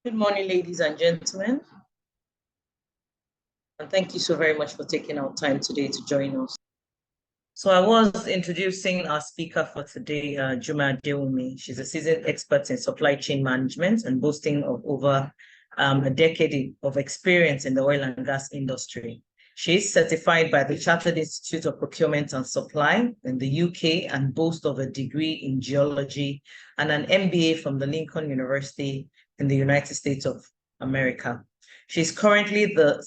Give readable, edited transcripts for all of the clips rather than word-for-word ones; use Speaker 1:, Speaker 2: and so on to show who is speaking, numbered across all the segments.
Speaker 1: Good morning, ladies and gentlemen. And thank you so very much for taking our time today to join us. So I was introducing our speaker for today, Jummai Adewunmi. She's a seasoned expert in supply chain management and boasting of over a decade of experience in the oil and gas industry. She is certified by the Chartered Institute of Procurement and Supply in the UK and boasts of a degree in geology and an MBA from the Lincoln University in the United States of America. She's currently the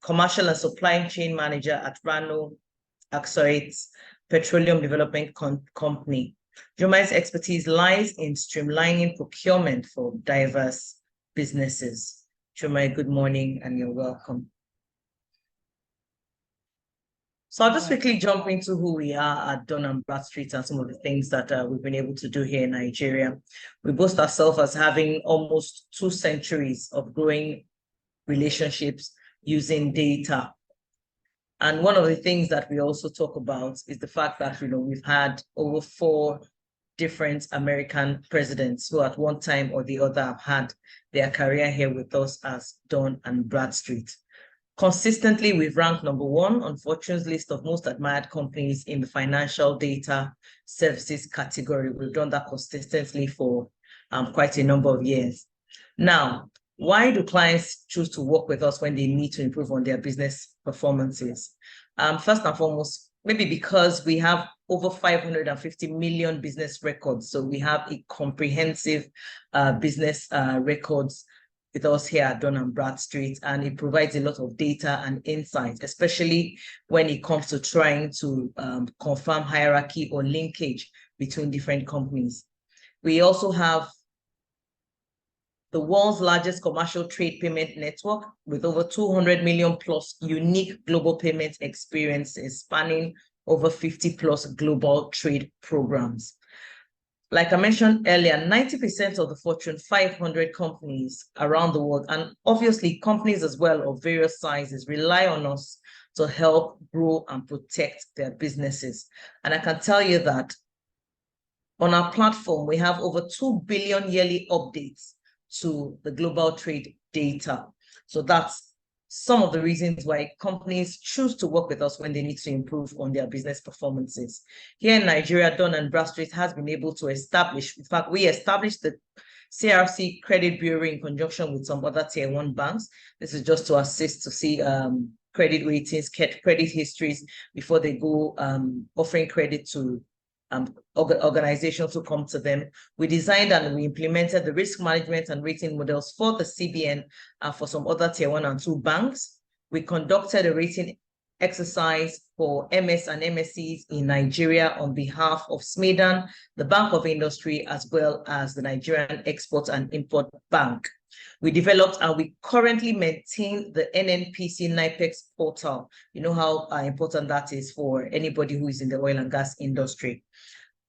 Speaker 1: Commercial and Supply Chain Manager at Rano, Accrete Petroleum Development Company. Jummai's expertise lies in streamlining procurement for diverse businesses. Jummai, good morning and you're welcome. So I'll just quickly jump into who we are at Dun & Bradstreet and some of the things that we've been able to do here in Nigeria. We boast ourselves as having almost 2 centuries of growing relationships using data. And one of the things that we also talk about is the fact that, we've had over 4 different American presidents who at one time or the other have had their career here with us as Dun & Bradstreet. Consistently, we've ranked #1 on Fortune's list of most admired companies in the financial data services category. We've done that consistently for quite a number of years. Now, why do clients choose to work with us when they need to improve on their business performances? First and foremost, maybe because we have over 550 million business records. So we have a comprehensive business records with us here at Dun & Bradstreet, and it provides a lot of data and insight, especially when it comes to trying to confirm hierarchy or linkage between different companies. We also have the world's largest commercial trade payment network with over 200 million plus unique global payment experiences spanning over 50 plus global trade programs. Like I mentioned earlier, 90% of the Fortune 500 companies around the world, and obviously companies as well of various sizes, rely on us to help grow and protect their businesses. And I can tell you that on our platform, we have over 2 billion yearly updates to the global trade data. So that's some of the reasons why companies choose to work with us when they need to improve on their business performances. Here in Nigeria, Dun & Bradstreet has been able to establish, in fact, we established the CRC Credit Bureau in conjunction with some other Tier 1 banks. This is just to assist to see credit ratings, credit histories before they go offering credit to organizations who come to them. We designed and we implemented the risk management and rating models for the CBN and for some other Tier 1 and 2 banks. We conducted a rating exercise for MS and MSCs in Nigeria on behalf of SMEDAN, the Bank of Industry, as well as the Nigerian Export and Import Bank. We developed and we currently maintain the NNPC NIPEX portal. You know how important that is for anybody who is in the oil and gas industry.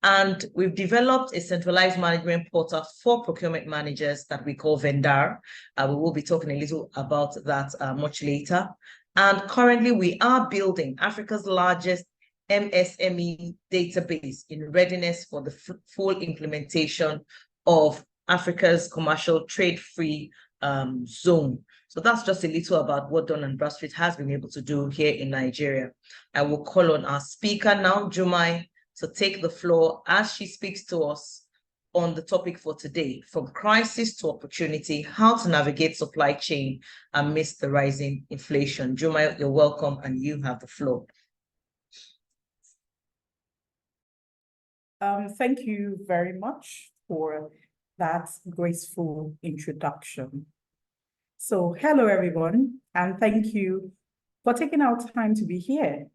Speaker 1: And we've developed a centralized management portal for procurement managers that we call Vendor. We will be talking a little about that much later. And currently we are building Africa's largest MSME database in readiness for the full implementation of Africa's commercial trade-free zone. So that's just a little about what Dun & Bradstreet has been able to do here in Nigeria. I will call on our speaker now, Jummai, to take the floor as she speaks to us on the topic for today, from crisis to opportunity, how to navigate supply chain amidst the rising inflation. Jummai, you're welcome and you have the floor.
Speaker 2: Thank you very much for that graceful introduction. So hello, everyone, and thank you for taking our time to be here.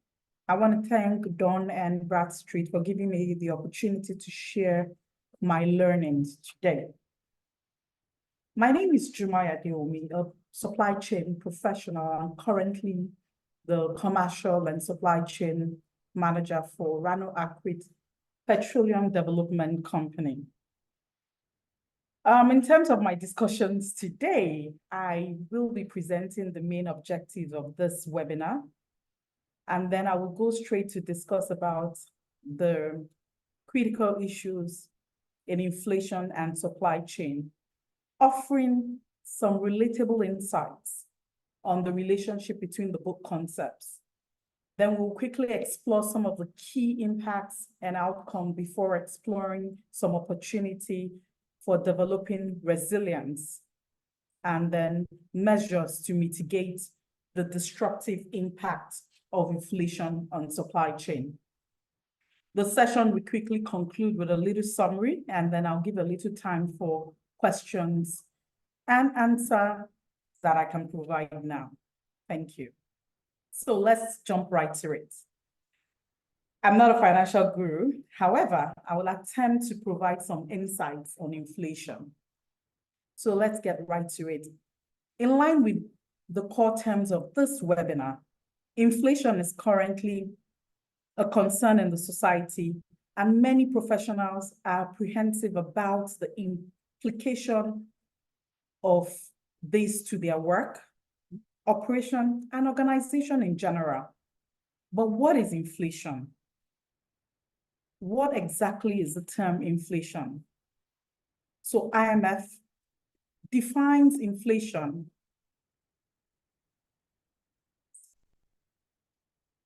Speaker 2: I want to thank Dun & Bradstreet for giving me the opportunity to share my learnings today. My name is Jummai Adewunmi, a supply chain professional. I'm currently the commercial and supply chain manager for Rano Accrete Petroleum Development Company. In terms of my discussions today, I will be presenting the main objectives of this webinar, and then I will go straight to discuss about the critical issues in inflation and supply chain, offering some relatable insights on the relationship between the book concepts. Then we'll quickly explore some of the key impacts and outcomes before exploring some opportunity for developing resilience, and then measures to mitigate the destructive impact of inflation on supply chain. The session will quickly conclude with a little summary, and then I'll give a little time for questions and answer that I can provide now. Thank you. So let's jump right to it. I'm not a financial guru. However, I will attempt to provide some insights on inflation. So let's get right to it. In line with the core terms of this webinar, inflation is currently a concern in the society, and many professionals are apprehensive about the implication of this to their work, operation, and organization in general. But what is inflation? What exactly is the term inflation? So IMF defines inflation.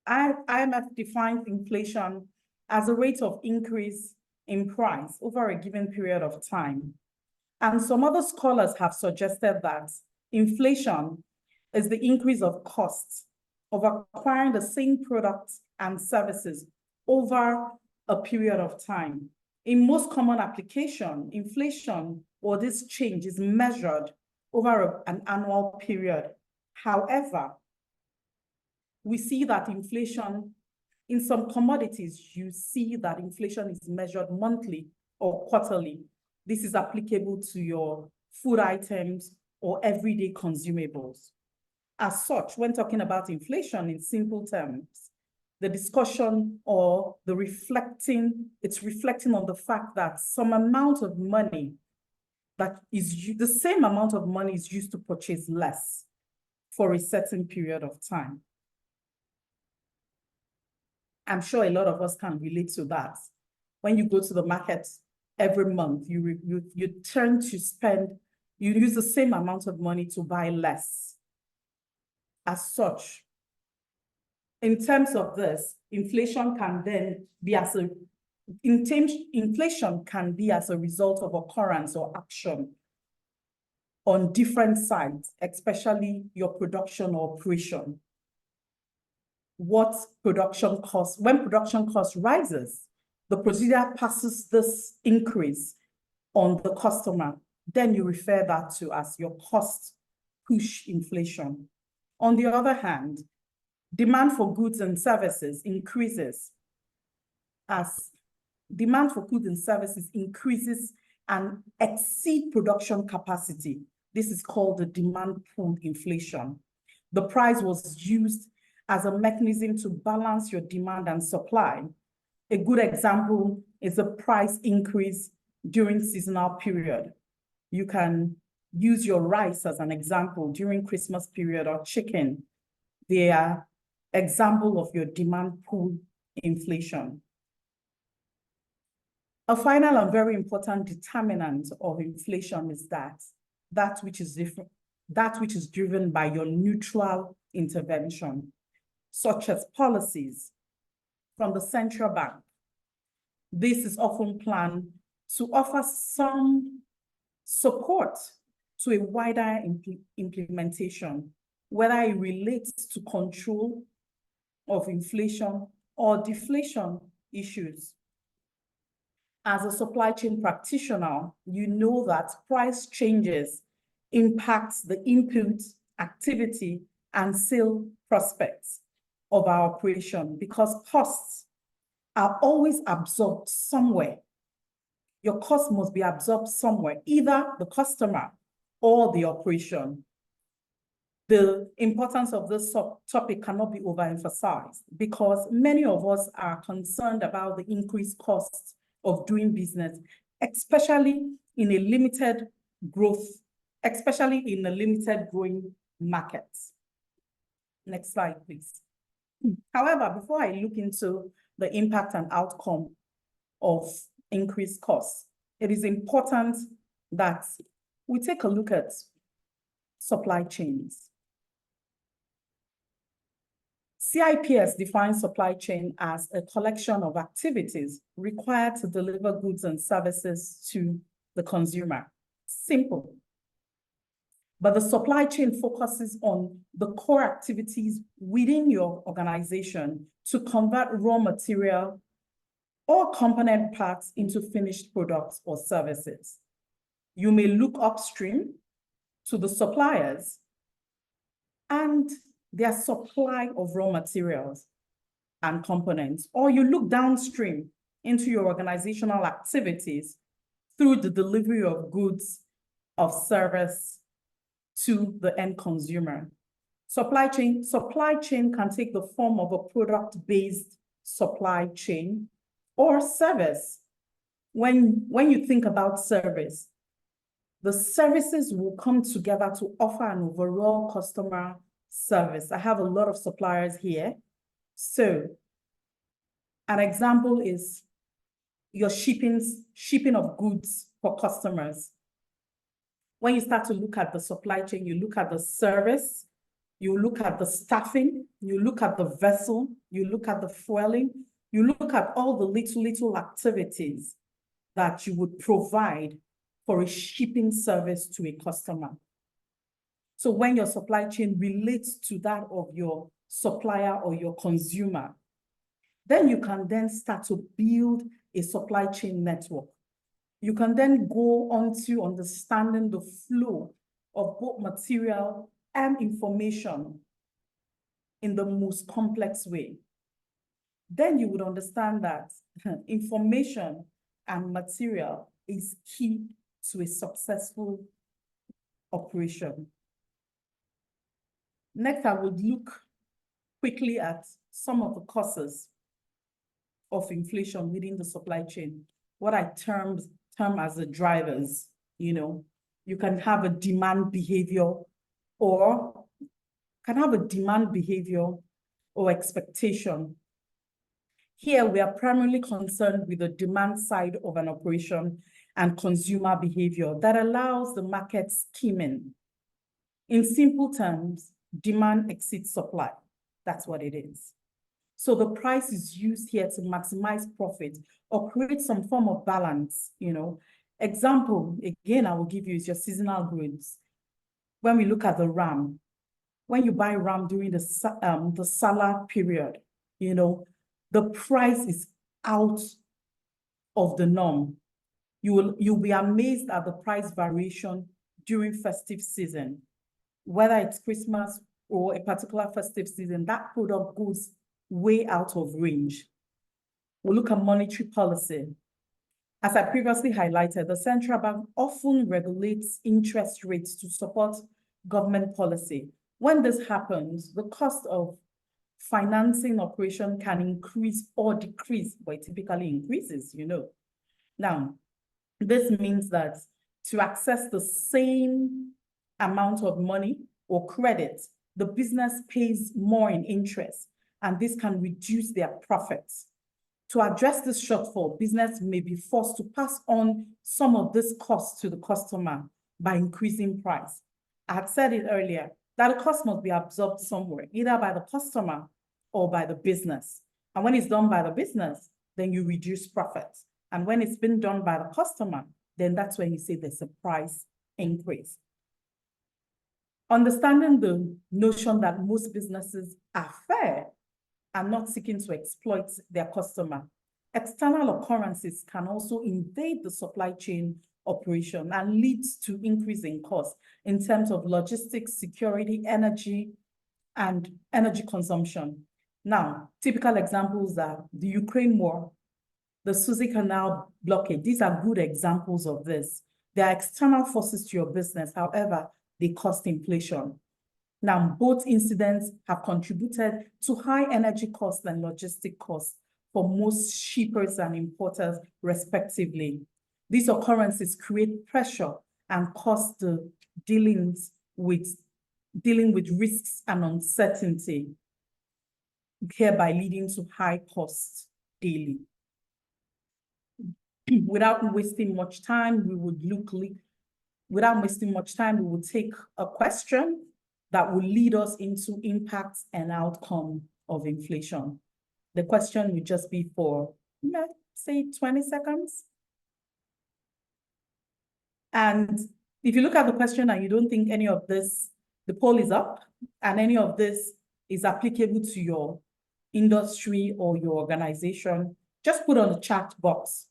Speaker 2: IMF defines inflation as a rate of increase in price over a given period of time. And some other scholars have suggested that inflation is the increase of costs of acquiring the same products and services over a period of time. In most common application, inflation or this change is measured over an annual period. However, we see that inflation, in some commodities, you see that inflation is measured monthly or quarterly. This is applicable to your food items or everyday consumables. As such, when talking about inflation in simple terms, the discussion or the it's reflecting on the fact that some amount of money that is, the same amount of money is used to purchase less for a certain period of time. I'm sure a lot of us can relate to that. When you go to the market every month, you turn to spend, you use the same amount of money to buy less. As such, in terms of this, inflation can then be inflation can be as a result of occurrence or action on different sides, especially your production or operation. What production costs, when production cost rises, the producer passes this increase on the customer, then you refer that to as your cost push inflation. On the other hand, demand for goods and services increases as demand for goods and services increases and exceed production capacity. This is called the demand pull inflation. The price was used as a mechanism to balance your demand and supply. A good example is the price increase during seasonal period. You can use your rice as an example during Christmas period, or chicken. They are example of your demand pull inflation. A final and very important determinant of inflation is that which is driven by your neutral intervention, such as policies from the central bank. This is often planned to offer some support to a wider implementation, whether it relates to control of inflation or deflation issues. As a supply chain practitioner, you know that price changes impact the input, activity, and sale prospects of our operation, because costs are always absorbed somewhere. Your cost must be absorbed somewhere, either the customer or the operation. The importance of this topic cannot be overemphasized, because many of us are concerned about the increased costs of doing business, especially in a limited growing market. Next slide, please. However, before I look into the impact and outcome of increased costs, it is important that we take a look at supply chains. CIPS defines supply chain as a collection of activities required to deliver goods and services to the consumer. Simple. But the supply chain focuses on the core activities within your organization to convert raw material or component parts into finished products or services. You may look upstream to the suppliers and their supply of raw materials and components, or you look downstream into your organizational activities through the delivery of goods, of service to the end consumer. Supply chain can take the form of a product-based supply chain or service. When you think about service, the services will come together to offer an overall customer service. I have a lot of suppliers here. So an example is your shipping of goods for customers. When you start to look at the supply chain, you look at the service, you look at the staffing, you look at the vessel, you look at the fueling, you look at all the little activities that you would provide for a shipping service to a customer. So when your supply chain relates to that of your supplier or your consumer, then you can then start to build a supply chain network. You can then go on to understanding the flow of both material and information in the most complex way. Then you would understand that information and material is key to a successful operation. Next, I would look quickly at some of the causes of inflation within the supply chain, what I term as the drivers. You can have a demand behavior or expectation. Here, we are primarily concerned with the demand side of an operation and consumer behavior that allows the market scheming. In simple terms, demand exceeds supply. That's what it is. So the price is used here to maximize profit or create some form of balance. Example, again, I will give you is your seasonal goods. When we look at the RAM, when you buy RAM during the Salah period, the price is out of the norm. You'll be amazed at the price variation during festive season. Whether it's Christmas or a particular festive season, that product goes way out of range. We'll look at monetary policy. As I previously highlighted, the central bank often regulates interest rates to support government policy. When this happens, the cost of financing operation can increase or decrease, but it typically increases, Now, this means that to access the same amount of money or credit, the business pays more in interest, and this can reduce their profits. To address this shortfall, business may be forced to pass on some of this cost to the customer by increasing price. I had said it earlier, that the cost must be absorbed somewhere, either by the customer or by the business. And when it's done by the business, then you reduce profits. And when it's been done by the customer, then that's when you say there's a price increase. Understanding the notion that most businesses are fair and not seeking to exploit their customer, external occurrences can also invade the supply chain operation and lead to increase in cost in terms of logistics, security, energy, and energy consumption. Now, typical examples are the Ukraine war, the Suez Canal blockade. These are good examples of this. They are external forces to your business. However, they cost inflation. Now, both incidents have contributed to high energy costs and logistic costs for most shippers and importers, respectively. These occurrences create pressure and cost the dealing with risks and uncertainty, hereby leading to high costs daily. Without wasting much time, we would look without wasting much time, we will take a question that will lead us into impacts and outcome of inflation. The question will just be for, let's say, 20 seconds. And if you look at the question and you don't think any of this, the poll is up, and any of this is applicable to your industry or your organization, just put on the chat box,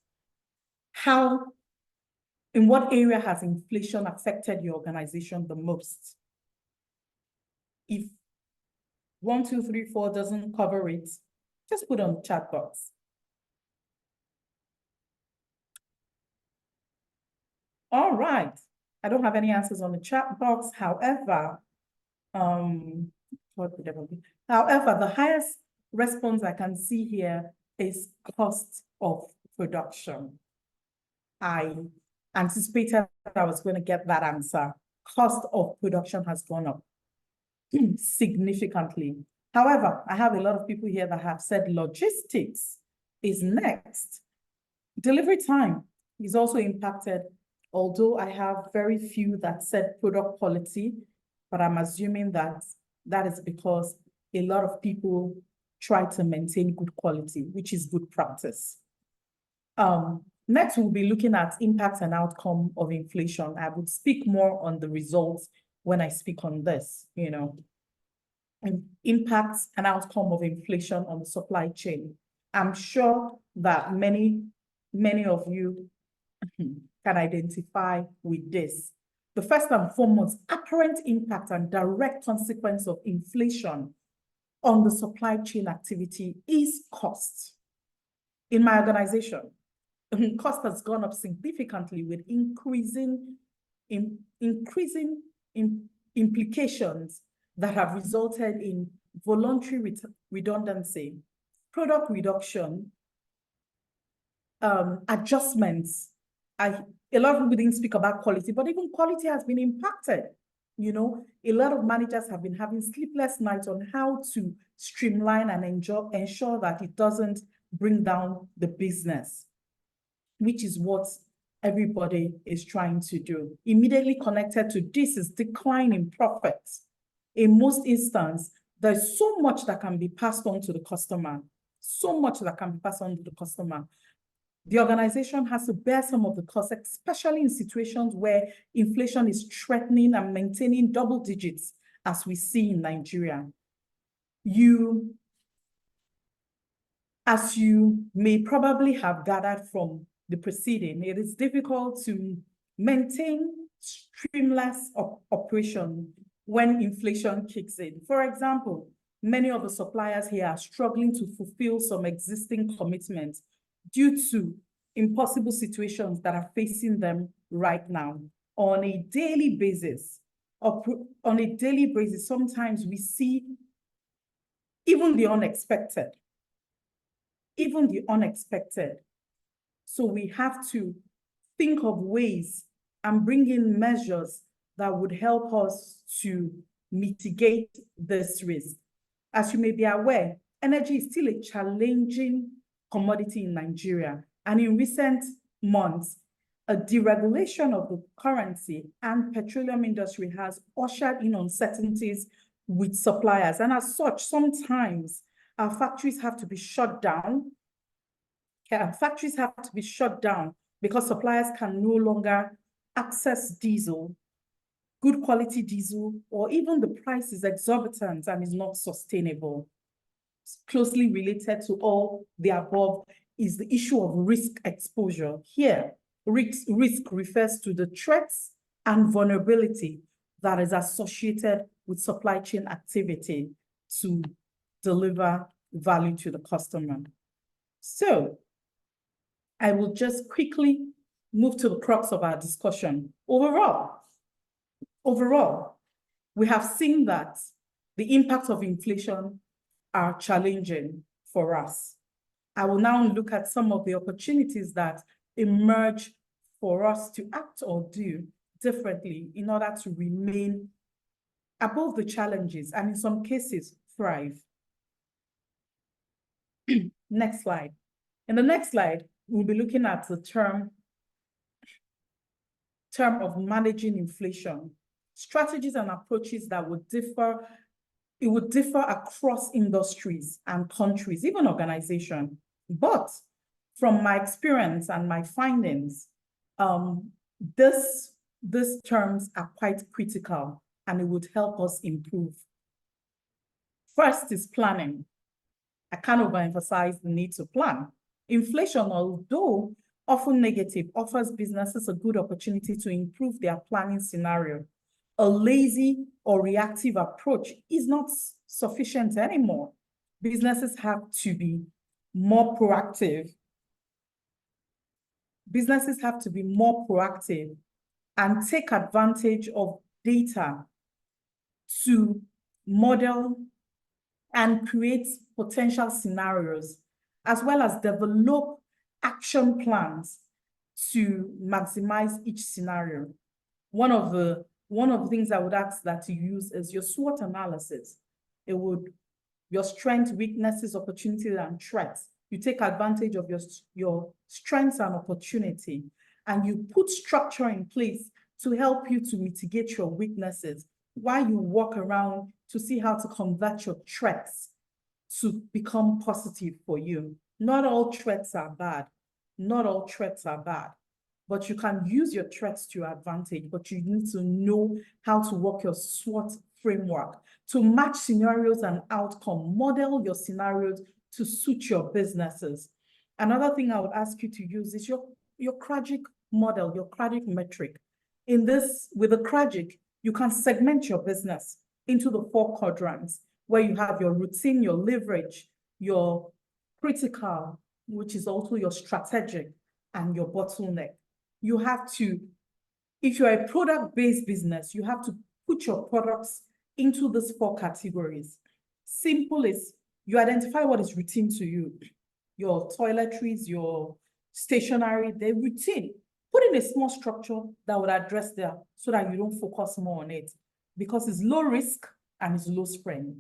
Speaker 2: in what area has inflation affected your organization the most? If 1, 2, 3, 4 doesn't cover it, just put on the chat box. All right. I don't have any answers on the chat box. However, the highest response I can see here is cost of production. I anticipated I was going to get that answer. Cost of production has gone up significantly. However, I have a lot of people here that have said logistics is next. Delivery time is also impacted, although I have very few that said product quality, but I'm assuming that that is because a lot of people try to maintain good quality, which is good practice. Next, we'll be looking at impacts and outcome of inflation. I would speak more on the results when I speak on this, and impacts and outcome of inflation on the supply chain. I'm sure that many of you can identify with this. The first and foremost, apparent impact and direct consequence of inflation on the supply chain activity is cost. In my organization, cost has gone up significantly with increasing implications that have resulted in voluntary redundancy, product reduction, adjustments. A lot of people didn't speak about quality, but even quality has been impacted. A lot of managers have been having sleepless nights on how to streamline and ensure that it doesn't bring down the business, which is what everybody is trying to do. Immediately connected to this is decline in profits. In most instances, there's so much that can be passed on to the customer, The organization has to bear some of the costs, especially in situations where inflation is threatening and maintaining double digits, as we see in Nigeria. As you may probably have gathered from the proceeding, it is difficult to maintain streamless operation when inflation kicks in. For example, many of the suppliers here are struggling to fulfill some existing commitments due to impossible situations that are facing them right now. On a daily basis, sometimes we see even the unexpected. So we have to think of ways and bring in measures that would help us to mitigate this risk. As you may be aware, energy is still a challenging commodity in Nigeria. And in recent months, a deregulation of the currency and petroleum industry has ushered in uncertainties with suppliers. And as such, sometimes our factories have to be shut down. Because suppliers can no longer access diesel, good quality diesel, or even the price is exorbitant and is not sustainable. Closely related to all the above is the issue of risk exposure. Here, risk refers to the threats and vulnerability that is associated with supply chain activity to deliver value to the customer. So, I will just quickly move to the crux of our discussion. Overall, we have seen that the impacts of inflation are challenging for us. I will now look at some of the opportunities that emerge for us to act or do differently in order to remain above the challenges and in some cases thrive. Next slide. In the next slide, we'll be looking at the term of managing inflation, strategies and approaches that would differ, it would differ across industries and countries, even organizations. But from my experience and my findings, these terms are quite critical and it would help us improve. First is planning. I can't overemphasize the need to plan. Inflation, although often negative, offers businesses a good opportunity to improve their planning scenario. A lazy or reactive approach is not sufficient anymore. Businesses have to be more proactive. Businesses have to be more proactive and take advantage of data to model and create potential scenarios, as well as develop action plans to maximize each scenario. One of the things I would ask that you use is your SWOT analysis. It would, your strengths, weaknesses, opportunities, and threats. You take advantage of your strengths and opportunity, and you put structure in place to help you to mitigate your weaknesses while you walk around to see how to convert your threats to become positive for you. Not all threats are bad. Not all threats are bad, but you can use your threats to your advantage, but you need to know how to work your SWOT framework to match scenarios and outcome, model your scenarios to suit your businesses. Another thing I would ask you to use is your CRAGIC model, your CRAGIC metric. In this, with the CRAGIC, you can segment your business into the 4 quadrants, where you have your routine, your leverage, your critical, which is also your strategic, and your bottleneck. You have to, if you're a product-based business, you have to put your products into these 4 categories. Simple is, you identify what is routine to you. Your toiletries, your stationery, they're routine. Put in a small structure that would address that so that you don't focus more on it, because it's low risk and it's low spend.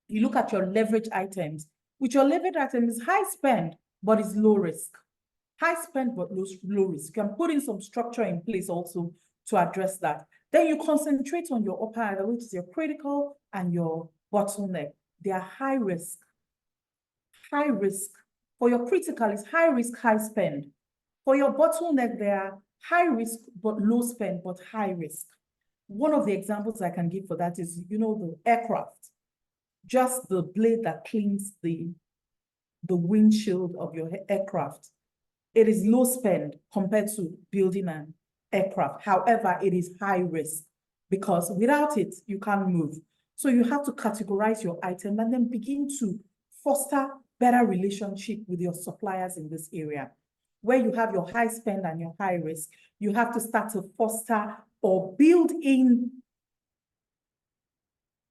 Speaker 2: You look at your leverage items. With your leverage items, it's high spend, but it's low risk. High spend, but low risk. You can put in some structure in place also to address that. Then you concentrate on your upper area, which is your critical and your bottleneck. They are high risk. High risk. For your critical, it's high risk, high spend. For your bottleneck, they are high risk, but low spend, but high risk. One of the examples I can give for that is, the aircraft. Just the blade that cleans the windshield of your aircraft. It is low spend compared to building an aircraft. However, it is high risk because without it, you can't move. So you have to categorize your item and then begin to foster better relationship with your suppliers in this area. Where you have your high spend and your high risk, you have to start to foster or build in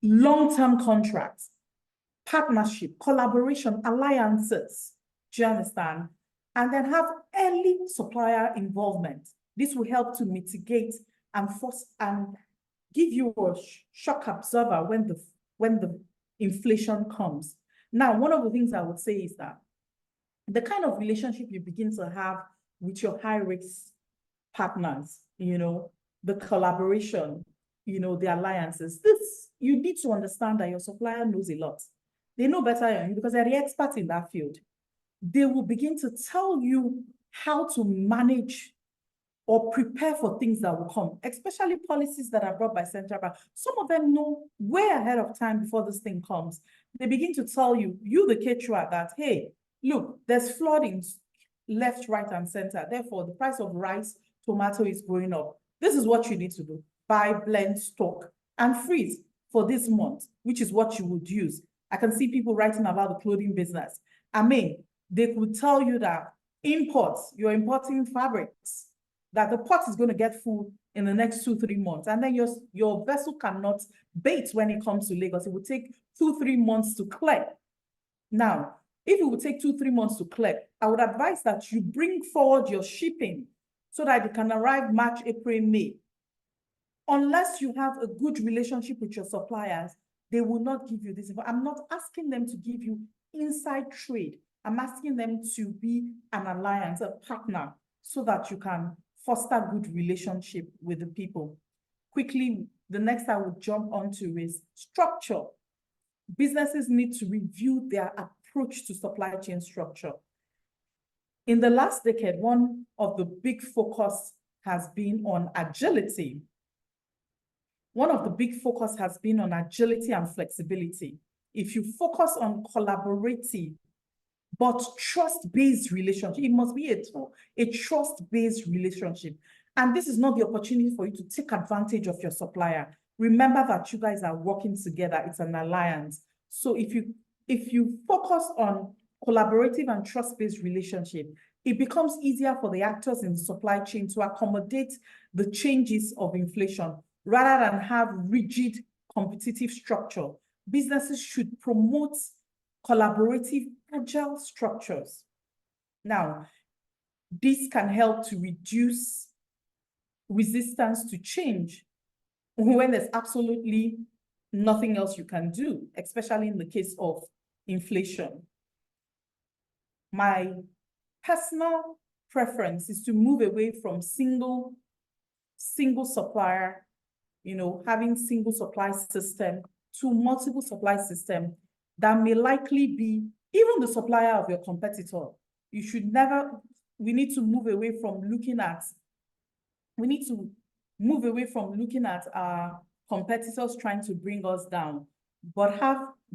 Speaker 2: long-term contracts, partnership, collaboration, alliances. Do you understand? And then have early supplier involvement. This will help to mitigate and force and give you a shock absorber when the inflation comes. Now, one of the things I would say is that the kind of relationship you begin to have with your high-risk partners, the collaboration, the alliances, you need to understand that your supplier knows a lot. They know better than you because they're the experts in that field. They will begin to tell you how to manage or prepare for things that will come, especially policies that are brought by central bank. Some of them know way ahead of time before this thing comes. They begin to tell you, the caterer, that, hey, look, there's flooding left, right, and center. Therefore, the price of rice, tomato is going up. This is what you need to do. Buy, blend, stock, and freeze for this month, which is what you would use. I can see people writing about the clothing business. They could tell you that imports, you're importing fabrics, that the pot is going to get full in the next 2-3 months. And then your vessel cannot bait when it comes to Lagos. It would take 2-3 months to clear. Now, if it would take 2-3 months to clear, I would advise that you bring forward your shipping so that it can arrive March, April, May. Unless you have a good relationship with your suppliers, they will not give you this. I'm not asking them to give you inside trade. I'm asking them to be an alliance, a partner, so that you can foster good relationship with the people. Quickly, the next I would jump onto is structure. Businesses need to review their approach to supply chain structure. In the last decade, one of the big focus has been on agility. One of the big focus has been on agility and flexibility. If you focus on collaborative but trust-based relationship, it must be a trust-based relationship. And this is not the opportunity for you to take advantage of your supplier. Remember that you guys are working together. It's an alliance. So if you focus on collaborative and trust-based relationship, it becomes easier for the actors in the supply chain to accommodate the changes of inflation rather than have rigid competitive structure. Businesses should promote collaborative, agile structures. Now, this can help to reduce resistance to change when there's absolutely nothing else you can do, especially in the case of inflation. My personal preference is to move away from single supplier, having single supply system to multiple supply system that may likely be even the supplier of your competitor. We need to move away from looking at our competitors trying to bring us down, but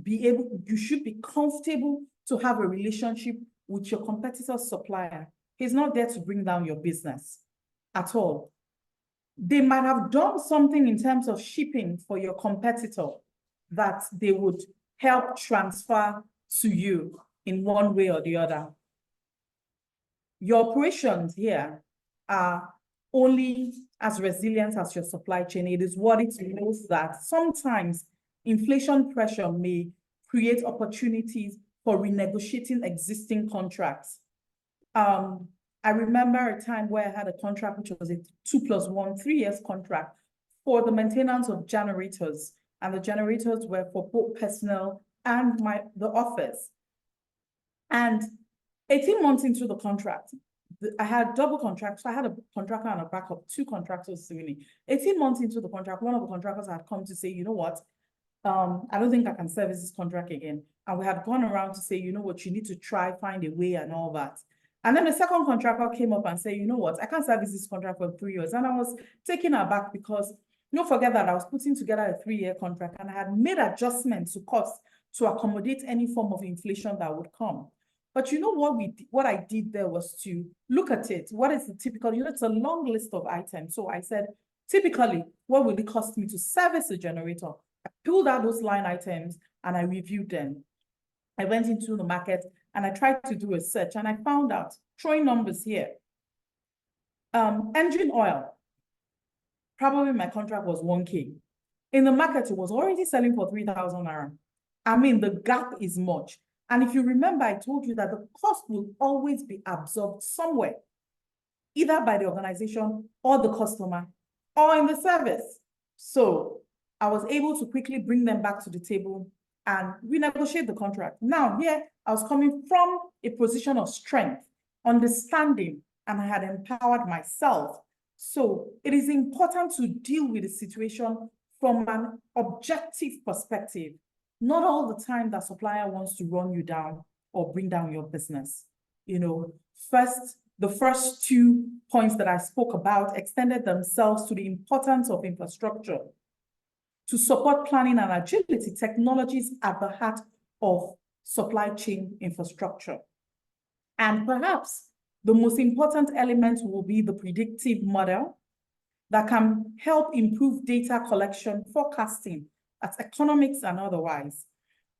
Speaker 2: you should be comfortable to have a relationship with your competitor's supplier. He's not there to bring down your business at all. They might have done something in terms of shipping for your competitor that they would help transfer to you in one way or the other. Your operations here are only as resilient as your supply chain. It is what it knows that sometimes inflation pressure may create opportunities for renegotiating existing contracts. I remember a time where I had a contract, which was a 2+1, 3 years contract for the maintenance of generators. And the generators were for both personnel and the office. And 18 months into the contract, I had double contracts. So I had a contractor and a backup, 2 contractors to me. 18 months into the contract, one of the contractors had come to say, you know what, I don't think I can service this contract again. And we had gone around to say, you know what, you need to find a way and all that. And then the second contractor came up and said, you know what, I can't service this contract for 3 years. And I was taken aback because don't forget that I was putting together a 3-year contract and I had made adjustments to cost to accommodate any form of inflation that would come. But you know what I did there was to look at it. What is the typical, it's a long list of items. So I said, typically, what will it cost me to service a generator? I pulled out those line items and I reviewed them. I went into the market and I tried to do a search and I found out, throwing numbers here, engine oil, probably my contract was 1K. In the market, it was already selling for 3,000 naira. I mean, the gap is much. And if you remember, I told you that the cost will always be absorbed somewhere, either by the organization or the customer or in the service. So I was able to quickly bring them back to the table and renegotiate the contract. Now, here, I was coming from a position of strength, understanding, and I had empowered myself. So it is important to deal with the situation from an objective perspective. Not all the time that supplier wants to run you down or bring down your business. The first 2 points that I spoke about extended themselves to the importance of infrastructure. To support planning and agility, technologies at the heart of supply chain infrastructure. And perhaps the most important element will be the predictive model that can help improve data collection, forecasting, as economics and otherwise,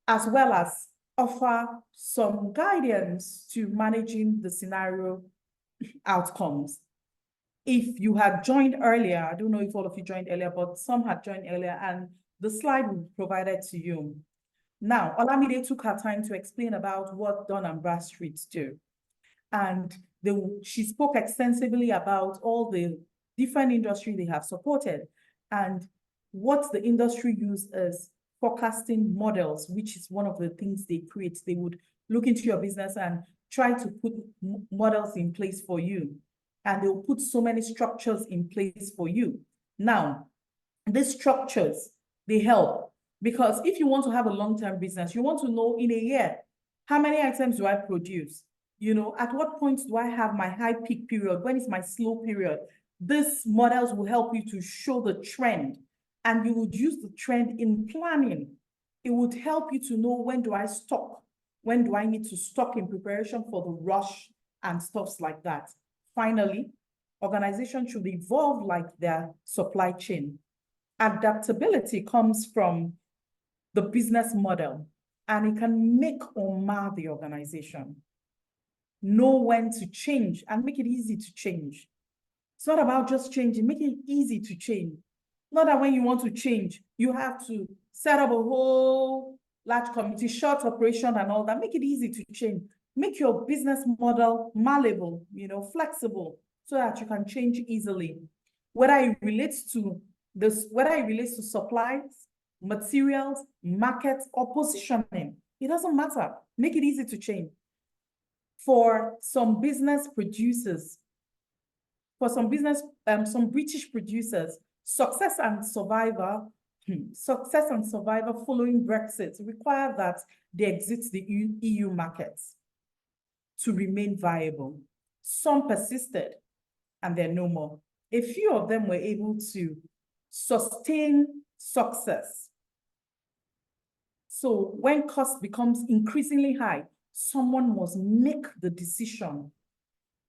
Speaker 2: as well as offer some guidance to managing the scenario outcomes. If you had joined earlier, I don't know if all of you joined earlier, but some had joined earlier, and the slide will be provided to you. Now, Olamide took her time to explain about what Dun & Bradstreet do. And she spoke extensively about all the different industry they have supported and what the industry use as forecasting models, which is one of the things they create. They would look into your business and try to put models in place for you. and they'll put so many structures in place for you. Now, these structures, they help because if you want to have a long-term business, you want to know in a year, how many items do I produce? You know, at what point do I have my high peak period? When is my slow period? These models will help you to show the trend, and you would use the trend in planning. It would help you to know when do I stock? When do I need to stock in preparation for the rush and stuffs like that? Finally, organizations should evolve like their supply chain. Adaptability comes from the business model, and it can make or mar the organization. Know when to change and make it easy to change. It's not about just changing, make it easy to change. Not that when you want to change, you have to set up a whole large committee, short operation and all that. Make it easy to change. Make your business model malleable, you know, flexible, so that you can change easily. Whether it relates to supplies, materials, markets, or positioning, it doesn't matter. Make it easy to change. For some business producers, some British producers, success and survival following Brexit require that they exit the EU markets to remain viable. Some persisted, and they're no more. A few of them were able to sustain success. So when cost becomes increasingly high, someone must make the decision.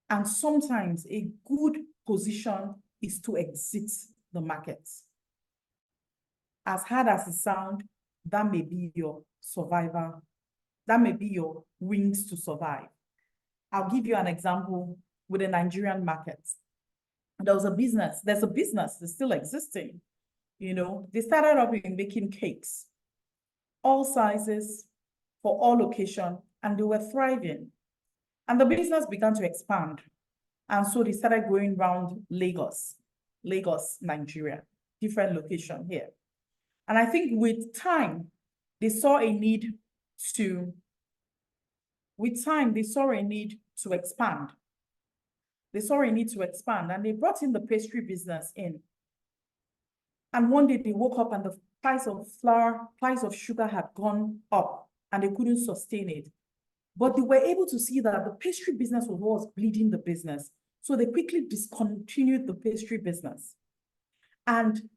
Speaker 2: And sometimes a good position is to exit the markets. As hard as it sounds, that may be your survivor. That may be your wings to survive. I'll give you an example with the Nigerian market. There's a business that's still existing. You know, they started up in making cakes, all sizes, for all locations, and they were thriving. And the business began to expand. And so they started going around Lagos, Nigeria, different location here. And I think with time, they saw a need to expand. They saw a need to expand, and they brought in the pastry business in. And one day they woke up and the price of flour, price of sugar had gone up, and they couldn't sustain it. But they were able to see that the pastry business was what was bleeding the business. So they quickly discontinued the pastry business. And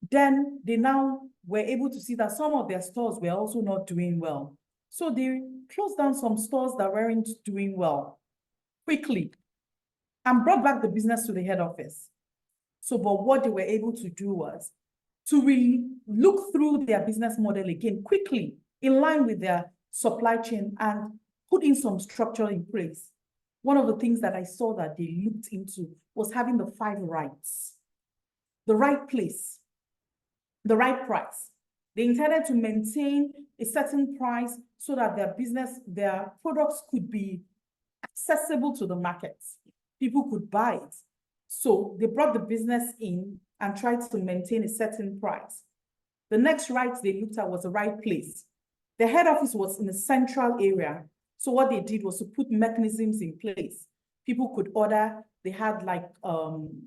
Speaker 2: then they now were able to see that some of their stores were also not doing well. So they closed down some stores that weren't doing well quickly and brought back the business to the head office. So, but what they were able to do was to really look through their business model again quickly in line with their supply chain and put in some structure in place. One of the things that I saw that they looked into was having the 5 rights, the right place, the right price. They intended to maintain a certain price so that their products could be accessible to the markets. People could buy it. So they brought the business in and tried to maintain a certain price. The next right they looked at was the right place. The head office was in a central area. So what they did was to put mechanisms in place. People could order, they had like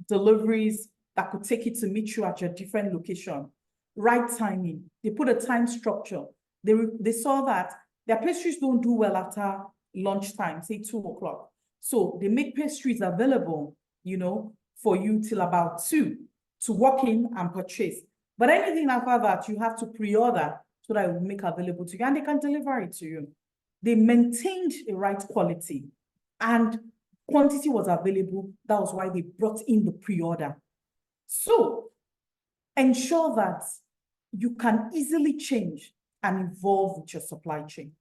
Speaker 2: deliveries that could take it to meet you at your different location. Right timing, they put a time structure. They saw that their pastries don't do well after lunchtime, say 2 o'clock. So they make pastries available, you know, for you till about 2 to walk in and purchase. But anything after that, you have to pre-order so that it will make available to you and they can deliver it to you. They maintained the right quality and quantity was available. That was why they brought in the pre-order. So ensure that you can easily change and evolve with your supply chain.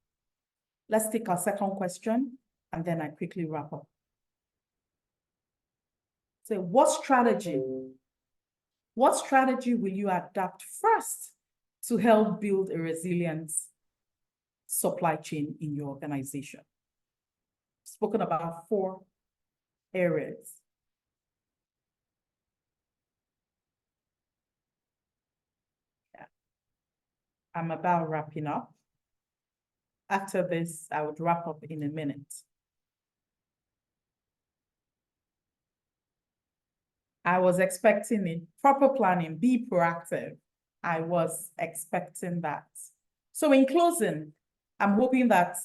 Speaker 2: Let's take our second question and then I quickly wrap up. So what strategy will you adapt first to help build a resilient supply chain in your organization? Spoken about 4 areas. Yeah. I'm about wrapping up. After this, I would wrap up in a minute. I was expecting it. Proper planning, be proactive. I was expecting that. So in closing, I'm hoping that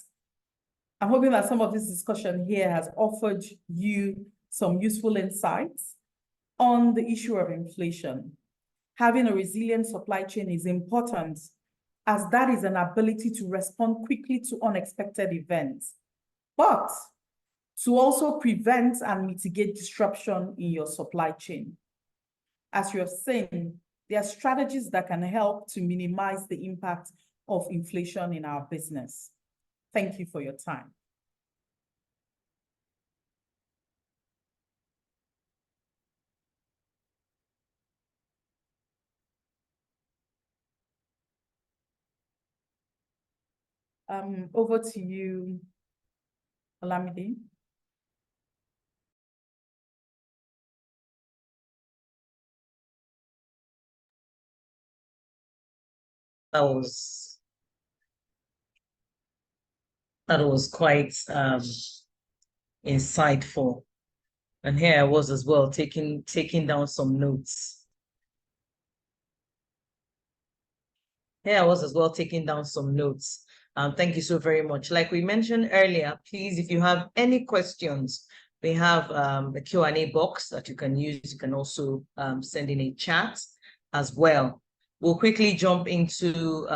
Speaker 2: some of this discussion here has offered you some useful insights on the issue of inflation. Having a resilient supply chain is important, as that is an ability to respond quickly to unexpected events, but to also prevent and mitigate disruption in your supply chain. As you have seen, there are strategies that can help to minimize the impact of inflation in our business. Thank you for your time. Over to you, Olamide.
Speaker 1: That was quite insightful. And here I was as well, taking down some notes. Here I was as well, taking down some notes. Thank you so very much. Like we mentioned earlier, please, if you have any questions, we have the Q&A box that you can use. You can also send in a chat as well. We'll quickly jump into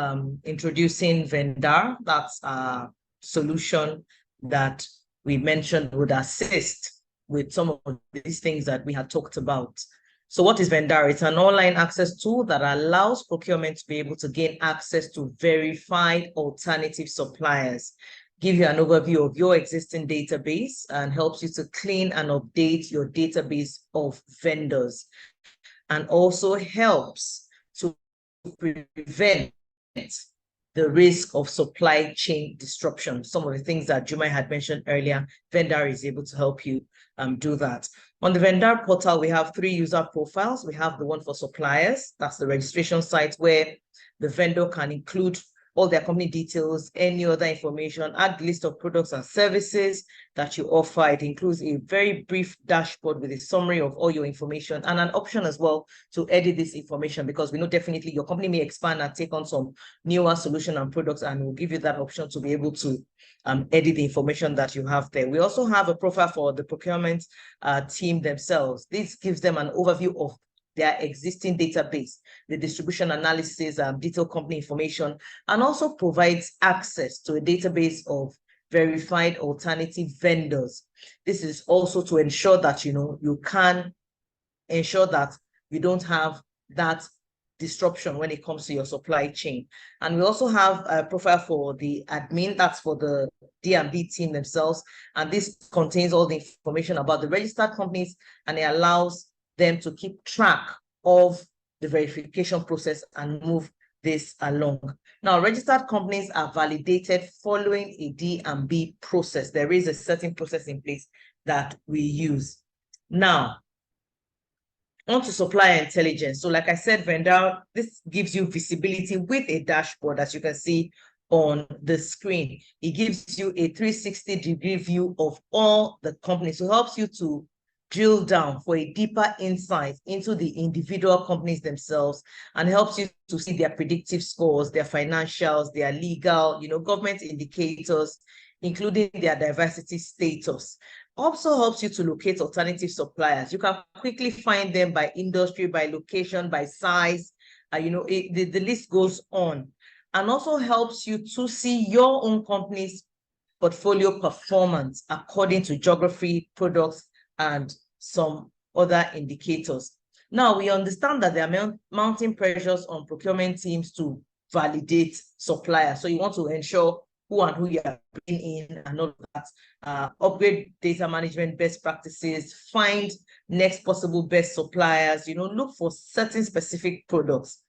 Speaker 1: introducing Vendar. That's a solution that we mentioned would assist with some of these things that we had talked about. So what is Vendar? It's an online access tool that allows procurement to be able to gain access to verified alternative suppliers, give you an overview of your existing database, and helps you to clean and update your database of vendors, and also helps to prevent the risk of supply chain disruption. Some of the things that Jummai had mentioned earlier, Vendar is able to help you do that. On the Vendar portal, we have 3 user profiles. We have the one for suppliers. That's the registration site where the vendor can include all their company details, any other information, add the list of products and services that you offer. It includes a very brief dashboard with a summary of all your information and an option as well to edit this information, because we know definitely your company may expand and take on some newer solution and products, and we'll give you that option to be able to edit the information that you have there. We also have a profile for the procurement team themselves. This gives them an overview of their existing database, the distribution analysis, detailed company information, and also provides access to a database of verified alternative vendors. This is also to ensure that you can ensure that you don't have that disruption when it comes to your supply chain. And we also have a profile for the admin, that's for the D&B team themselves, and this contains all the information about the registered companies, and it allows them to keep track of the verification process and move this along. Now, registered companies are validated following a D&B process. There is a certain process in place that we use. Now, on to supplier intelligence. So like I said, Vendar, this gives you visibility with a dashboard, as you can see on the screen. It gives you a 360-degree view of all the companies. So it helps you to drill down for a deeper insight into the individual companies themselves, and helps you to see their predictive scores, their financials, their legal, government indicators, including their diversity status. Also helps you to locate alternative suppliers. You can quickly find them by industry, by location, by size. The list goes on. And also helps you to see your own company's portfolio performance according to geography, products, and some other indicators. Now, we understand that there are mounting pressures on procurement teams to validate suppliers. So you want to ensure who and who you are bringing in and all that. Upgrade data management best practices, find next possible best suppliers, look for certain specific products.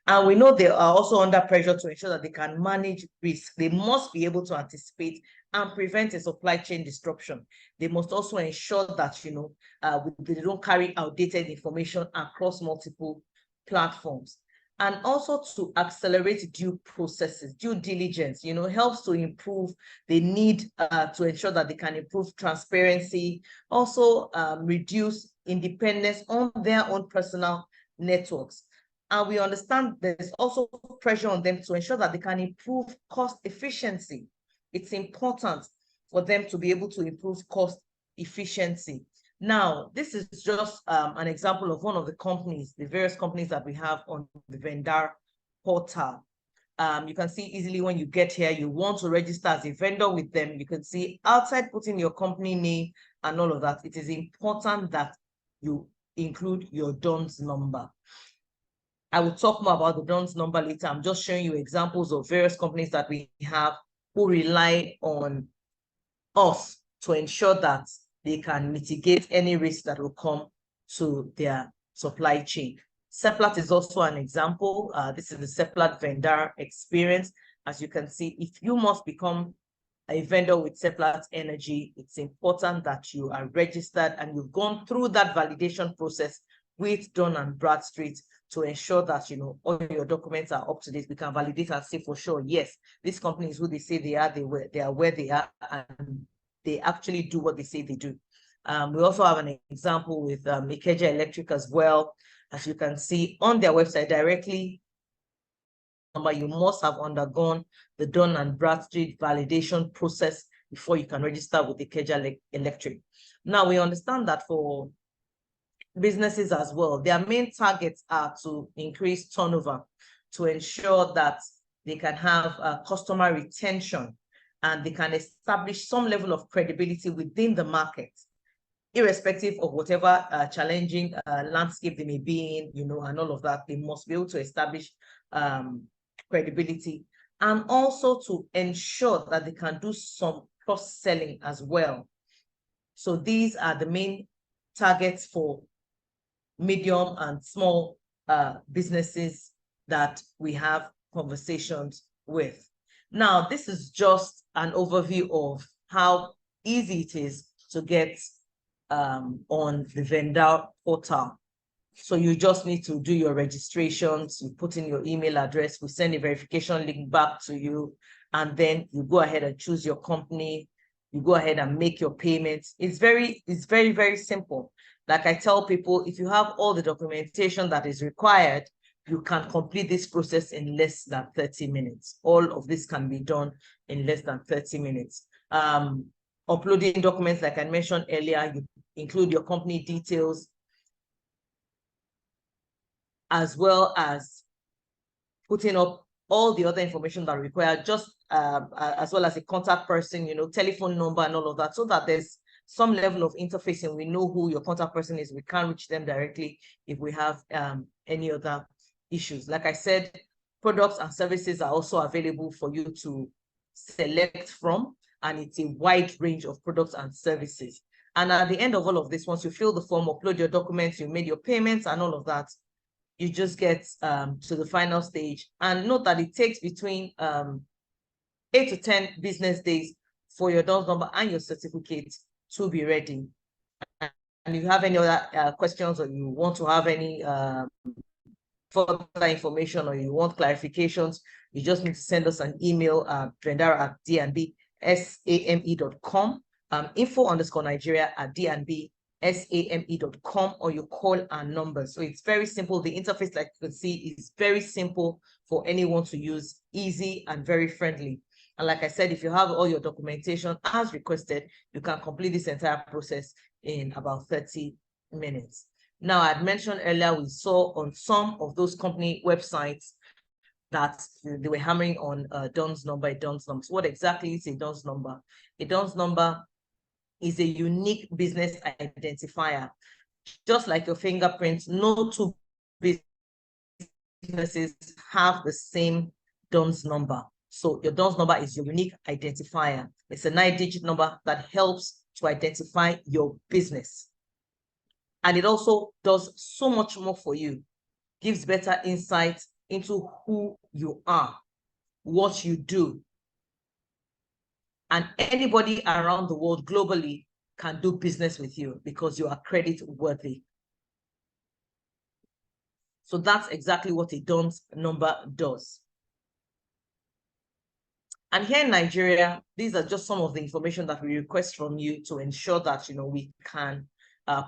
Speaker 1: And we know they are also under pressure to ensure that they can manage risk. They must be able to anticipate and prevent a supply chain disruption. They must also ensure that, they don't carry outdated information across multiple platforms. And also to accelerate due processes, due diligence, helps to improve. They need to ensure that they can improve transparency, also reduce independence on their own personal networks. And we understand there's also pressure on them to ensure that they can improve cost efficiency. It's important for them to be able to improve cost efficiency. Now, this is just an example of one of the companies, the various companies that we have on the vendor portal. You can see easily when you get here, you want to register as a vendor with them. You can see outside putting your company name and all of that, it is important that you include your DUNS number. I will talk more about the DUNS number later. I'm just showing you examples of various companies that we have who rely on us to ensure that they can mitigate any risk that will come to their supply chain. Seplat is also an example. This is the Seplat vendor experience. As you can see, if you must become a vendor with Seplat Energy, it's important that you are registered and you've gone through that validation process with Dun & Bradstreet to ensure that, you know, all your documents are up to date. We can validate and say for sure, yes, this company is who they say they are, they are where they are, and they actually do what they say they do. We also have an example with Ikeja Electric as well. As you can see on their website directly, you must have undergone the Dun & Bradstreet validation process before you can register with Ikeja Electric. Now, we understand that for businesses as well, their main targets are to increase turnover, to ensure that they can have customer retention and they can establish some level of credibility within the market, irrespective of whatever challenging landscape they may be in, you know, and all of that. They must be able to establish credibility and also to ensure that they can do some cross-selling as well. So these are the main targets for medium and small businesses that we have conversations with. Now, this is just an overview of how easy it is to get on the vendor portal. So you just need to do your registrations, you put in your email address, we send a verification link back to you, and then you go ahead and choose your company, you go ahead and make your payments. It's very, very simple. Like I tell people, if you have all the documentation that is required, you can complete this process in less than 30 minutes. All of this can be done in less than 30 minutes. Uploading documents, like I mentioned earlier, you include your company details, as well as putting up all the other information that are required, just as well as a contact person, you know, telephone number and all of that, so that there's some level of interfacing. We know who your contact person is. We can reach them directly if we have any other issues. Like I said, products and services are also available for you to select from, and it's a wide range of products and services. And at the end of all of this, once you fill the form, upload your documents, you made your payments and all of that, you just get to the final stage. And note that it takes between 8 to 10 business days for your DUNS number and your certificate to be ready. And if you have any other questions, or you want to have any further information, or you want clarifications, you just need to send us an email at vendor@dnbsame.com, info_Nigeria@dnbsame.com, or you call our number. So it's very simple. The interface, like you can see, is very simple for anyone to use, easy and very friendly. And like I said, if you have all your documentation as requested, you can complete this entire process in about 30 minutes. Now, I'd mentioned earlier, we saw on some of those company websites that they were hammering on DUNS number, DUNS number. So what exactly is a DUNS number? A DUNS number is a unique business identifier. Just like your fingerprints, no two businesses have the same DUNS number. So your DUNS number is your unique identifier. It's a 9-digit number that helps to identify your business. And it also does so much more for you, gives better insight into who you are, what you do. And anybody around the world globally can do business with you because you are credit worthy. So that's exactly what a DUNS number does. And here in Nigeria, these are just some of the information that we request from you to ensure that, you know, we can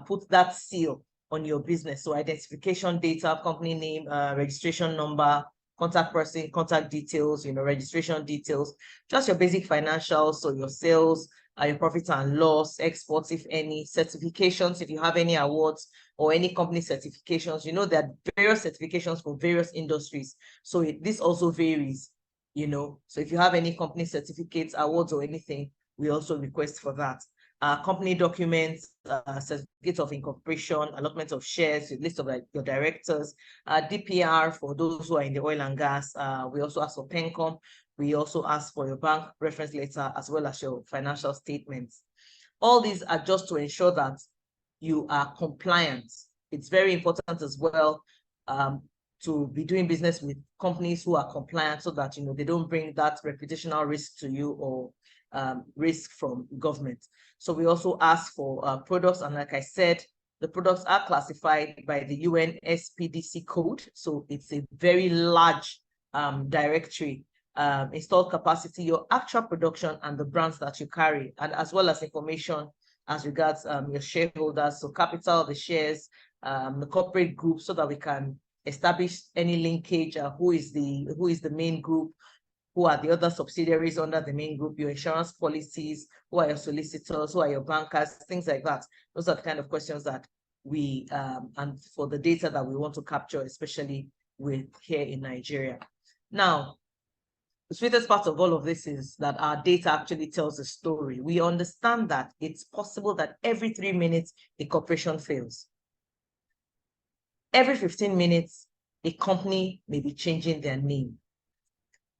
Speaker 1: put that seal on your business. So identification data, company name, registration number, contact person, contact details, registration details, just your basic financials, so your sales, your profit and loss, exports, if any, certifications, if you have any awards or any company certifications. There are various certifications for various industries. So this also varies, So if you have any company certificates, awards, or anything, we also request for that. Company documents, certificate of incorporation, allotment of shares, list of your directors, DPR for those who are in the oil and gas. We also ask for PENCOM. We also ask for your bank reference letter as well as your financial statements. All these are just to ensure that you are compliant. It's very important as well to be doing business with companies who are compliant so that they don't bring that reputational risk to you or risk from government. So we also ask for products, and like I said, the products are classified by the UN SPDC code. So it's a very large directory. Installed capacity, your actual production, and the brands that you carry, and as well as information as regards your shareholders, so capital, the shares, the corporate group, so that we can establish any linkage, who is the main group, who are the other subsidiaries under the main group, your insurance policies, who are your solicitors, who are your bankers, things like that. Those are the kind of questions that we, and for the data that we want to capture, especially with here in Nigeria. Now, the sweetest part of all of this is that our data actually tells a story. We understand that it's possible that every 3 minutes, a corporation fails. Every 15 minutes, a company may be changing their name.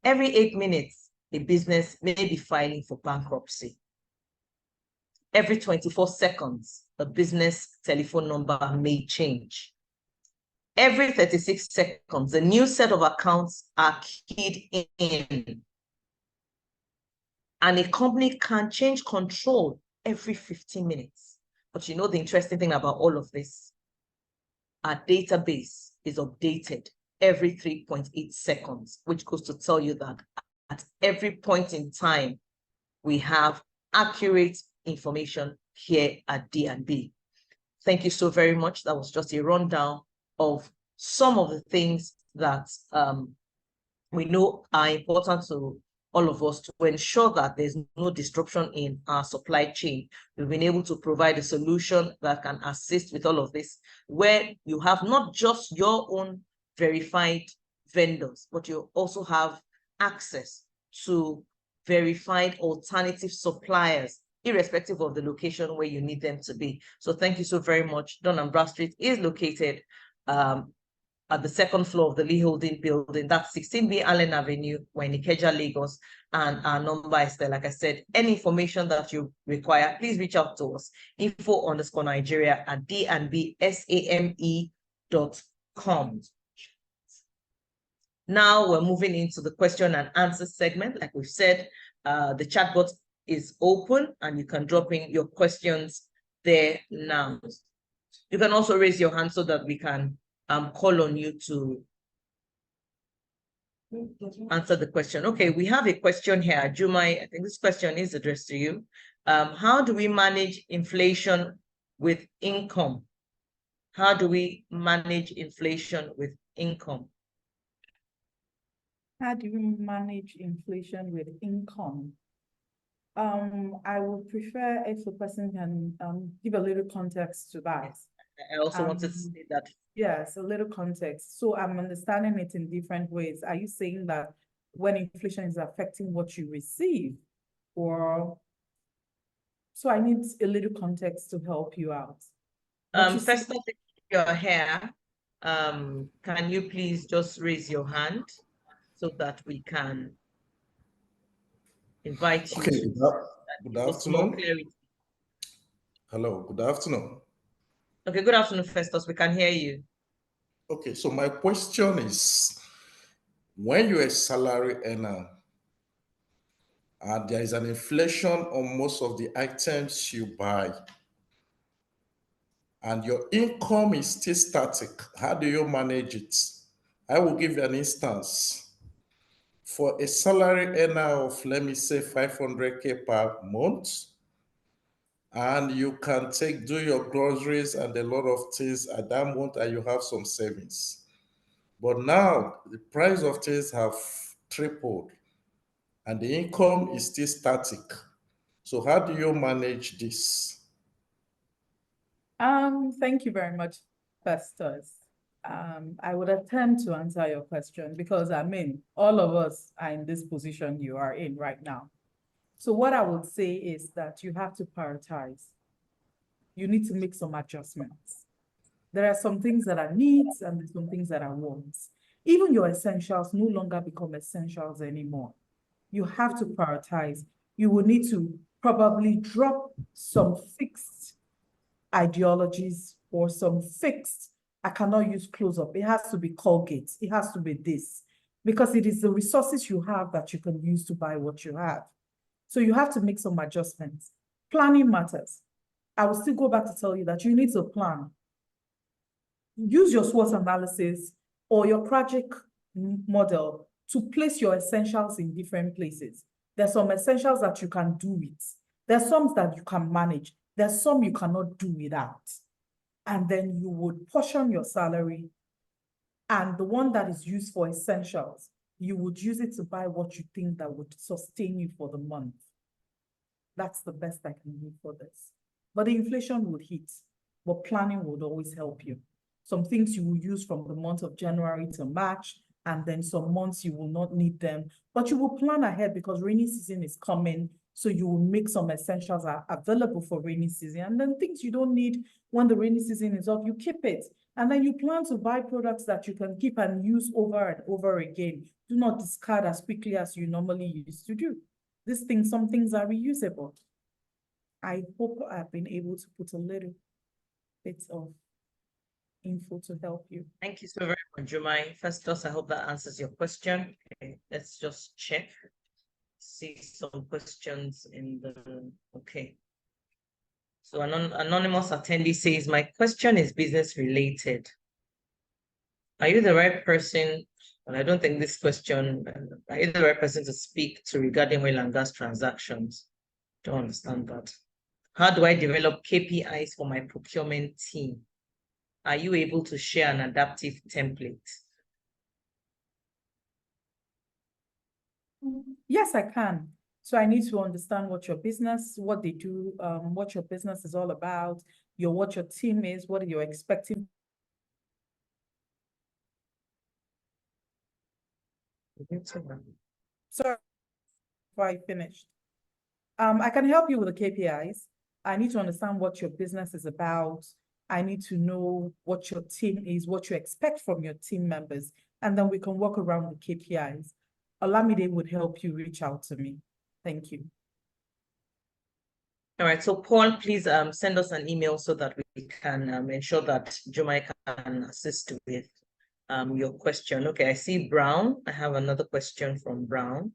Speaker 1: Every 8 minutes, a business may be filing for bankruptcy. Every 24 seconds, a business telephone number may change. Every 36 seconds, a new set of accounts are keyed in. And a company can change control every 15 minutes. But the interesting thing about all of this, our database is updated every 3.8 seconds, which goes to tell you that at every point in time, we have accurate information here at D&B. Thank you so very much. That was just a rundown of some of the things that we know are important to all of us to ensure that there's no disruption in our supply chain. We've been able to provide a solution that can assist with all of this, where you have not just your own verified vendors, but you also have access to verified alternative suppliers, irrespective of the location where you need them to be. So thank you so very much. Dun & Bradstreet is located at the second floor of the Lee Holding building. That's 16B Allen Avenue. We're in Ikeja, Lagos. And our number is there. Like I said, any information that you require, please reach out to us. info_Nigeria@dnbsame.com. Now we're moving into the question and answer segment. Like we've said, the chatbot is open and you can drop in your questions there now. You can also raise your hand so that we can call on you to answer the question. Okay, we have a question here. Jummai, I think this question is addressed to you. How do we manage inflation with income? How do we manage inflation with income?
Speaker 2: How do we manage inflation with income? I would prefer if the person can give a little context to that.
Speaker 1: I also wanted to say that.
Speaker 2: Yes, a little context. So I'm understanding it in different ways. Are you saying that when inflation is affecting what you receive, or so I need a little context to help you out.
Speaker 1: First of all, you're here. Can you please just raise your hand so that we can invite you?
Speaker 3: Okay, good afternoon. Hello, good afternoon.
Speaker 1: Okay, good afternoon, Festus. We can hear you.
Speaker 3: Okay, so my question is, when you're a salary earner and there is an inflation on most of the items you buy and your income is still static, how do you manage it? I will give you an instance. For a salary earner of, let me say, 500K per month, and you can do your groceries and a lot of things at that month, and you have some savings. But now the price of things have tripled and the income is still static. So how do you manage this?
Speaker 2: Thank you very much, Festus. I would attempt to answer your question because I mean, all of us are in this position you are in right now. So what I would say is that you have to prioritize. You need to make some adjustments. There are some things that are needs and some things that are wants. Even your essentials no longer become essentials anymore. You have to prioritize. You will need to probably drop some fixed ideologies or some fixed, I cannot use close-up. It has to be Colgate. It has to be this. Because it is the resources you have that you can use to buy what you have. So you have to make some adjustments. Planning matters. I will still go back to tell you that you need to plan. Use your SWOT analysis or your project model to place your essentials in different places. There's some essentials that you can do with. There's some that you can manage. There's some you cannot do without. And then you would portion your salary, and the one that is used for essentials, you would use it to buy what you think that would sustain you for the month. That's the best I can do for this. But the inflation would hit, but planning would always help you. Some things you will use from the month of January to March, and then some months you will not need them, but you will plan ahead because rainy season is coming. So you will make some essentials are available for rainy season, and then things you don't need when the rainy season is up, you keep it. And then you plan to buy products that you can keep and use over and over again. Do not discard as quickly as you normally used to do. Some things are reusable. I hope I've been able to put a little bit of info to help you.
Speaker 1: Thank you so very much, Jummai. Festus, I hope that answers your question. Okay, let's just check. See some questions in the, okay. So an anonymous attendee says, my question is business related. Are you the right person? And I don't think this question, are you the right person to speak to regarding oil and gas transactions? Don't understand that. How do I develop KPIs for my procurement team? Are you able to share an adaptive template?
Speaker 2: Yes, I can. So I need to understand what your business, what they do, what your business is all about, what your team is, what you're expecting. Sorry, before I finished. I can help you with the KPIs. I need to understand what your business is about. I need to know what your team is, what you expect from your team members, and then we can work around the KPIs. Olamide would help you reach out to me. Thank you.
Speaker 1: All right, so Paul, please send us an email so that we can ensure that Jummai can assist with your question. Okay, I see Brown. I have another question from Brown.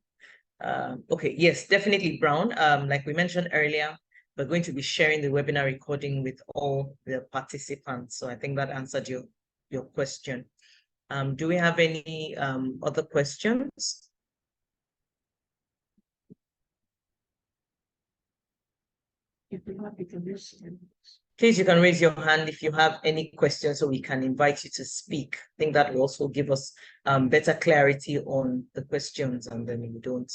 Speaker 1: Okay, yes, definitely Brown. Like we mentioned earlier, we're going to be sharing the webinar recording with all the participants. So I think that answered your question. Do we have any other questions? Please, you can raise your hand if you have any questions so we can invite you to speak. I think that will also give us better clarity on the questions, and then we don't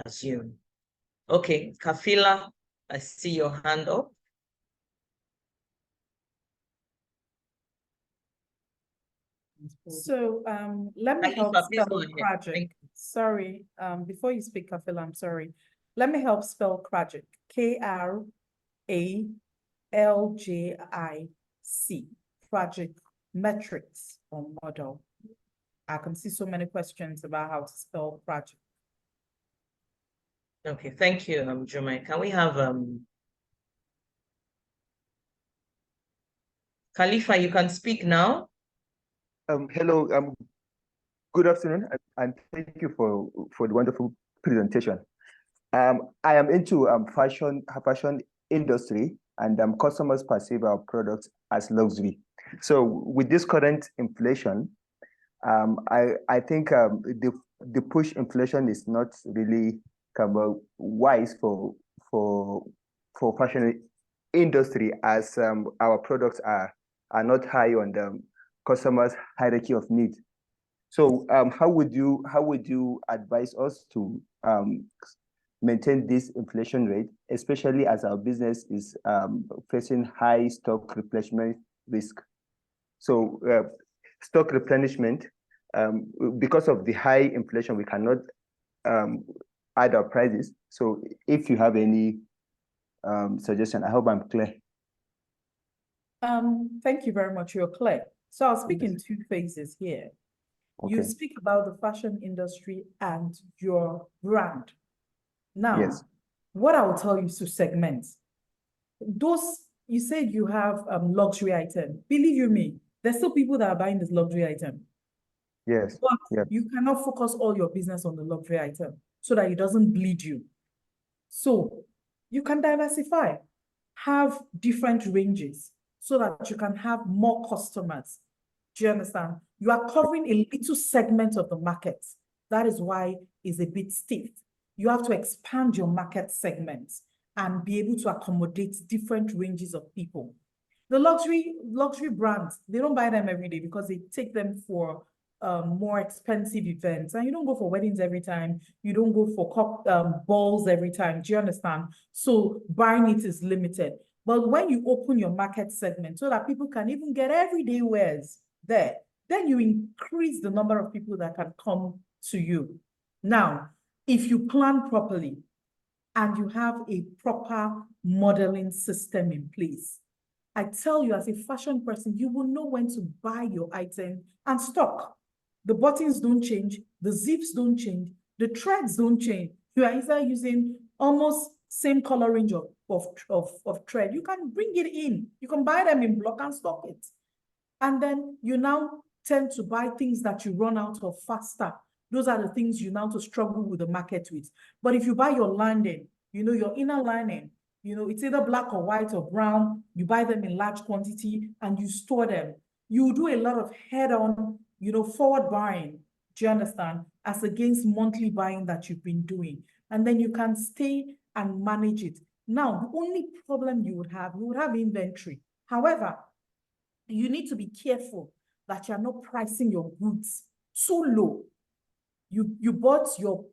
Speaker 1: assume. Okay, Kafila, I see your hand up.
Speaker 2: So let me help spell project. Sorry, before you speak, Kafila, I'm sorry. Let me help spell project. KRALJIC. Project metrics or model. I can see so many questions about how to spell project.
Speaker 1: Okay, thank you, Jummai. Can we have Khalifa, you can speak now.
Speaker 4: Hello, good afternoon, and thank you for the wonderful presentation. I am into fashion industry, and customers perceive our products as luxury. So with this current inflation, I think the push inflation is not really wise for fashion industry, as our products are not high on the customer's hierarchy of needs. So how would you advise us to maintain this inflation rate, especially as our business is facing high stock replenishment risk? So stock replenishment, because of the high inflation, we cannot add our prices. So if you have any suggestion, I hope I'm clear.
Speaker 2: Thank you very much. You're clear. So I'll speak in two phases here.
Speaker 4: Okay.
Speaker 2: You speak about the fashion industry and your brand. Now,
Speaker 4: Yes.
Speaker 2: what I will tell you is to segment. Those, you said you have luxury item. Believe you me, there's still people that are buying this luxury item.
Speaker 4: Yes.
Speaker 2: But
Speaker 4: Yes.
Speaker 2: you cannot focus all your business on the luxury item so that it doesn't bleed you. So you can diversify, have different ranges so that you can have more customers. Do you understand? You are covering a little segment of the market. That is why it's a bit stiff. You have to expand your market segments and be able to accommodate different ranges of people. The luxury brands, they don't buy them every day because they take them for more expensive events. And you don't go for weddings every time. You don't go for balls every time. Do you understand? So buying it is limited. But when you open your market segment so that people can even get everyday wears there, then you increase the number of people that can come to you. Now, if you plan properly and you have a proper modeling system in place, I tell you, as a fashion person, you will know when to buy your item and stock. The buttons don't change, the zips don't change, the threads don't change. You are either using almost same color range of thread. You can bring it in. You can buy them in block and stock it. And then you now tend to buy things that you run out of faster. Those are the things you now to struggle with the market with. But if you buy your lining, your inner lining, it's either black or white or brown, you buy them in large quantity and you store them. You do a lot of head-on, forward buying, do you understand? As against monthly buying that you've been doing. And then you can stay and manage it. Now, the only problem you would have inventory. However, you need to be careful that you're not pricing your goods too low. You bought your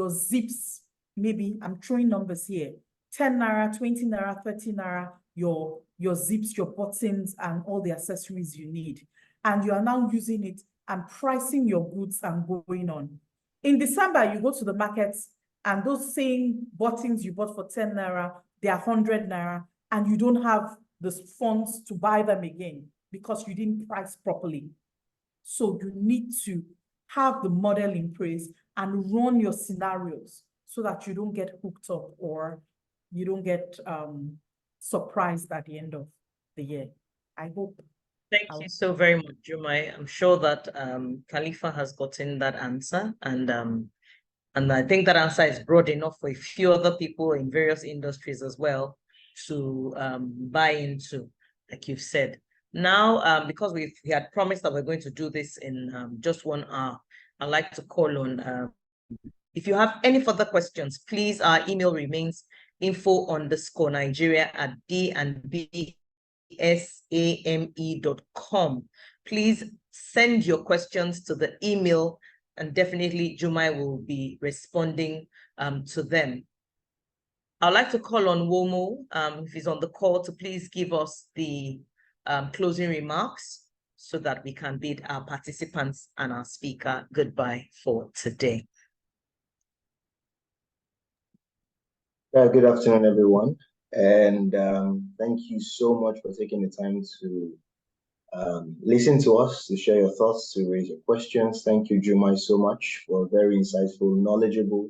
Speaker 2: zips, maybe I'm throwing numbers here, 10 naira, 20 naira, 30 naira, your zips, your buttons, and all the accessories you need. And you are now using it and pricing your goods and going on. In December, you go to the markets and those same buttons you bought for 10 naira, they are 100 naira, and you don't have the funds to buy them again because you didn't price properly. So you need to have the model in place and run your scenarios so that you don't get hooked up or you don't get surprised at the end of the year. I hope.
Speaker 1: Thank you so very much, Jummai. I'm sure that Khalifa has gotten that answer, and I think that answer is broad enough for a few other people in various industries as well to buy into, like you've said. Now, because we had promised that we're going to do this in just 1 hour, I'd like to call on, if you have any further questions, please, our email remains info_nigeria@dnbsame.com. Please send your questions to the email, and definitely Jummai will be responding to them. I'd like to call on Womo, if he's on the call, to please give us the closing remarks so that we can bid our participants and our speaker goodbye for today.
Speaker 5: Good afternoon, everyone. And thank you so much for taking the time to listen to us, to share your thoughts, to raise your questions. Thank you, Jummai, so much for a very insightful, knowledgeable,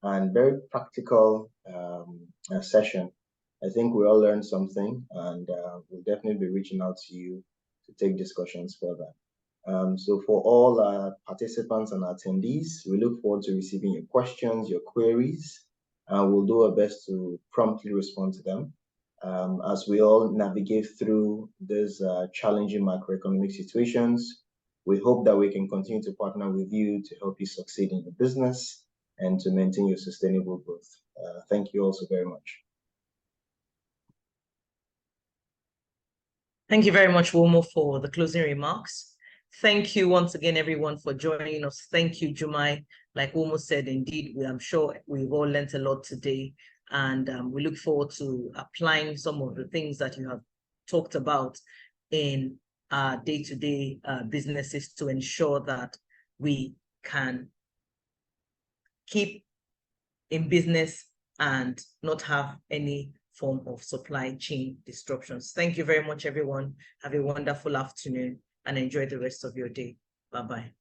Speaker 5: and very practical session. I think we all learned something, and we'll definitely be reaching out to you to take discussions further. So for all our participants and attendees, we look forward to receiving your questions, your queries, and we'll do our best to promptly respond to them. As we all navigate through these challenging macroeconomic situations, we hope that we can continue to partner with you to help you succeed in your business and to maintain your sustainable growth. Thank you also very much.
Speaker 1: Thank you very much, Womo, for the closing remarks. Thank you once again, everyone, for joining us. Thank you, Jummai. Like Womo said, indeed, I'm sure we've all learned a lot today, and we look forward to applying some of the things that you have talked about in our day-to-day businesses to ensure that we can keep in business and not have any form of supply chain disruptions. Thank you very much, everyone. Have a wonderful afternoon and enjoy the rest of your day. Bye-bye.